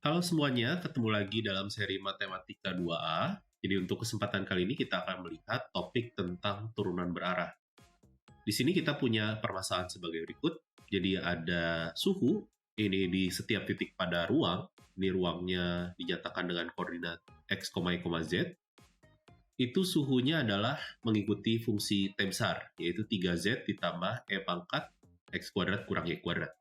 Halo semuanya, ketemu lagi dalam seri Matematika 2A. Jadi untuk kesempatan kali ini kita akan melihat topik tentang turunan berarah. Di sini kita punya permasalahan sebagai berikut. Jadi ada suhu, ini di setiap titik pada ruang. Ini ruangnya dinyatakan dengan koordinat x, y, z. Itu suhunya adalah mengikuti fungsi T besar, yaitu 3Z ditambah E pangkat X kuadrat kurang Y kuadrat.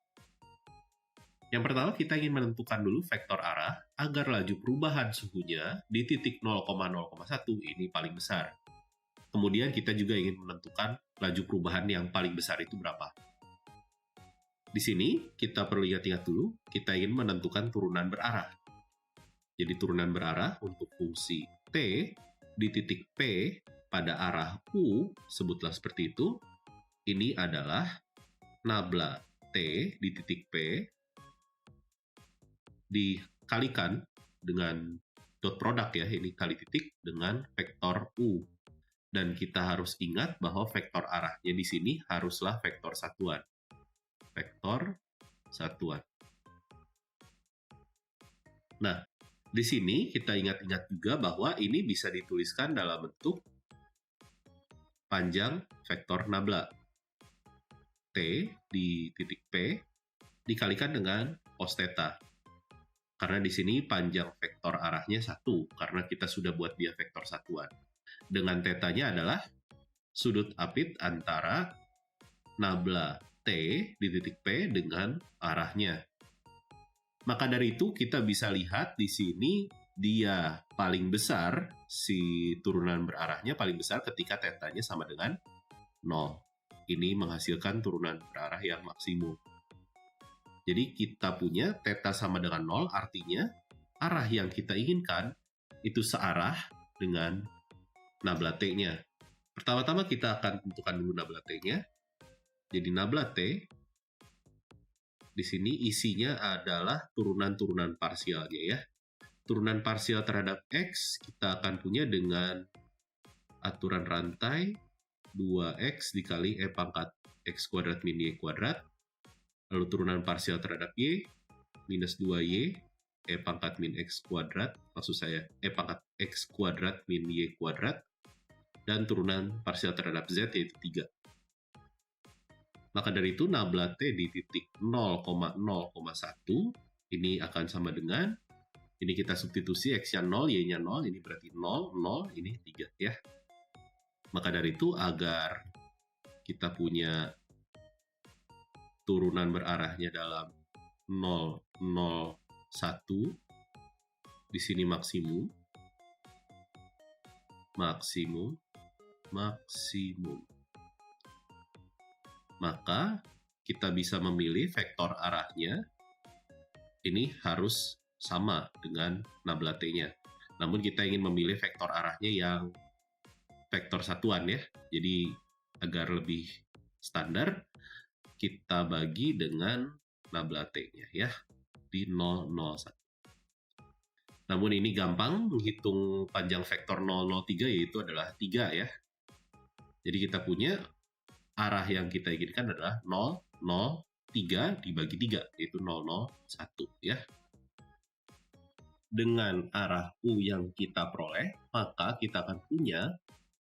Yang pertama, kita ingin menentukan dulu vektor arah agar laju perubahan suhunya di titik 0,0,1 ini paling besar. Kemudian kita juga ingin menentukan laju perubahan yang paling besar itu berapa. Di sini kita perlu ingat-ingat dulu, kita ingin menentukan turunan berarah. Jadi turunan berarah untuk fungsi T di titik P pada arah U, sebutlah seperti itu, ini adalah nabla T di titik P dikalikan dengan dot product ya, ini kali titik dengan vektor U. Dan kita harus ingat bahwa vektor arahnya di sini haruslah vektor satuan. Vektor satuan. Nah, di sini kita ingat-ingat juga bahwa ini bisa dituliskan dalam bentuk panjang vektor nabla. T di titik P dikalikan dengan cos theta. Karena di sini panjang vektor arahnya 1, karena kita sudah buat dia vektor satuan. Dengan tetanya adalah sudut apit antara nabla T di titik P dengan arahnya. Maka dari itu kita bisa lihat di sini dia paling besar, si turunan berarahnya paling besar ketika tetanya sama dengan 0. Ini menghasilkan turunan berarah yang maksimum. Jadi kita punya theta sama dengan 0, artinya arah yang kita inginkan itu searah dengan nabla T-nya. Pertama-tama kita akan tentukan dulu nabla T-nya. Jadi nabla T, di sini isinya adalah turunan-turunan parsialnya ya. Turunan parsial terhadap X kita akan punya dengan aturan rantai 2X dikali E pangkat X kuadrat min Y kuadrat. Lalu turunan parsial terhadap Y, minus 2Y, E pangkat min X kuadrat, maksud saya E pangkat X kuadrat min Y kuadrat, dan turunan parsial terhadap Z yaitu 3. Maka dari itu, nabla T di titik 0,0,1, ini akan sama dengan, ini kita substitusi X-nya 0, Y-nya 0, ini berarti 0, 0, ini 3 ya. Maka dari itu, agar kita punya turunan berarahnya dalam 0, 0, 1, di sini maksimum, maksimum, maksimum. Maka kita bisa memilih vektor arahnya, ini harus sama dengan nabla T-nya. Namun kita ingin memilih vektor arahnya yang vektor satuan ya, jadi agar lebih standar, kita bagi dengan nabla T-nya ya, di 001. Namun ini gampang, menghitung panjang vektor 003 yaitu adalah 3 ya. Jadi kita punya arah yang kita inginkan adalah 003 dibagi 3, yaitu 001 ya. Dengan arah U yang kita peroleh, maka kita akan punya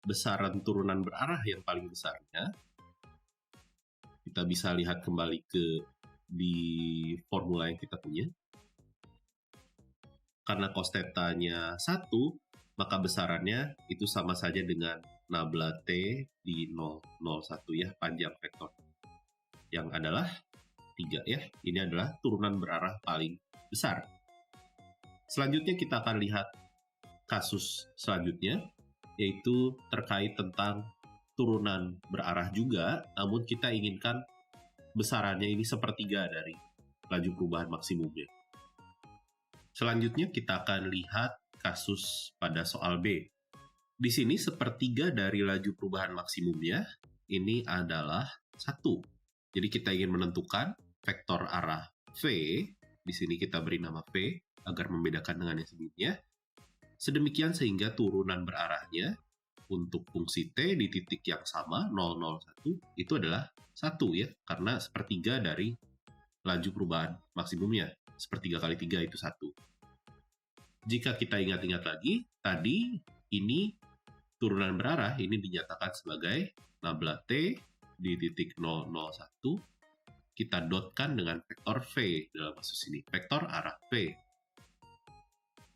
besaran turunan berarah yang paling besarnya. Kita bisa lihat kembali di formula yang kita punya. Karena cos theta-nya 1, maka besarannya itu sama saja dengan nabla T di 001 ya, panjang vektor. Yang adalah 3 ya. Ini adalah turunan berarah paling besar. Selanjutnya kita akan lihat kasus selanjutnya, yaitu terkait tentang turunan berarah juga, namun kita inginkan besarannya ini sepertiga dari laju perubahan maksimumnya. Selanjutnya kita akan lihat kasus pada soal B. Di sini sepertiga dari laju perubahan maksimumnya ini adalah 1. Jadi kita ingin menentukan vektor arah V, di sini kita beri nama V agar membedakan dengan yang sebelumnya. Sedemikian sehingga turunan berarahnya untuk fungsi T di titik yang sama, 001, itu adalah 1 ya, karena sepertiga dari laju perubahan maksimumnya. Sepertiga kali 3 itu 1. Jika kita ingat-ingat lagi, tadi ini turunan berarah ini dinyatakan sebagai nabla T di titik 001, kita dotkan dengan vektor V dalam kasus ini, vektor arah V.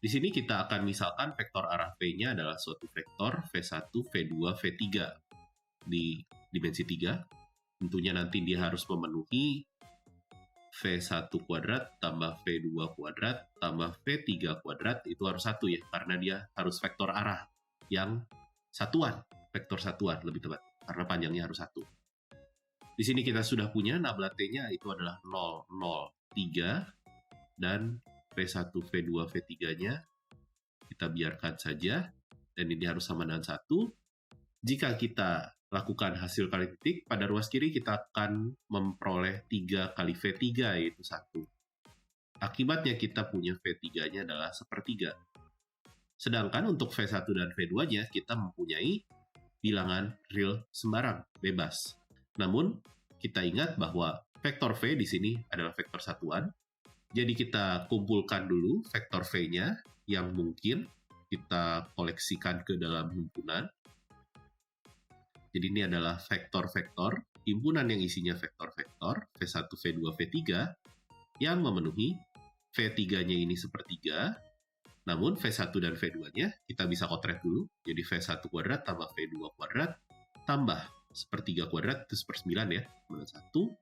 Di sini kita akan misalkan vektor arah V-nya adalah suatu vektor V1, V2, V3 di dimensi 3. Tentunya nanti dia harus memenuhi V1 kuadrat tambah V2 kuadrat tambah V3 kuadrat, itu harus 1 ya, karena dia harus vektor arah yang satuan, vektor satuan lebih tepat, karena panjangnya harus 1. Di sini kita sudah punya nabla T-nya itu adalah 0, 0, 3, dan V1, V2, V3-nya kita biarkan saja, dan ini harus sama dengan 1. Jika kita lakukan hasil kali titik, pada ruas kiri kita akan memperoleh 3 kali V3, yaitu 1. Akibatnya kita punya V3-nya adalah sepertiga. Sedangkan untuk V1 dan V2-nya kita mempunyai bilangan real sembarang, bebas. Namun, kita ingat bahwa vektor V di sini adalah vektor satuan. Jadi kita kumpulkan dulu vektor V-nya yang mungkin kita koleksikan ke dalam himpunan. Jadi ini adalah vektor-vektor, himpunan yang isinya vektor-vektor, V1, V2, V3, yang memenuhi V3-nya ini sepertiga, namun V1 dan V2-nya kita bisa kotret dulu, jadi V1 kuadrat tambah V2 kuadrat, tambah sepertiga kuadrat, itu 1/9 ya, sama 1,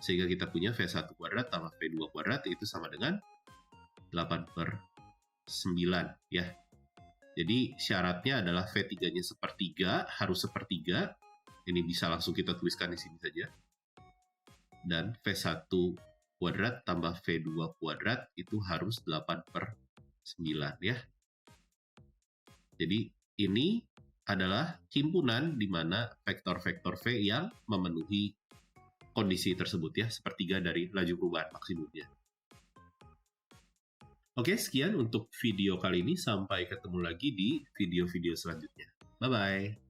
sehingga kita punya V1 kuadrat tambah V2 kuadrat, itu sama dengan 8/9 ya. Jadi syaratnya adalah V3-nya sepertiga, harus sepertiga. Ini bisa langsung kita tuliskan di sini saja. Dan V1 kuadrat tambah V2 kuadrat itu harus 8/9 ya. Jadi ini adalah himpunan di mana vektor-vektor V yang memenuhi kondisi tersebut ya, sepertiga dari laju perubahan maksimumnya. Oke, sekian untuk video kali ini. Sampai ketemu lagi di video-video selanjutnya. Bye-bye.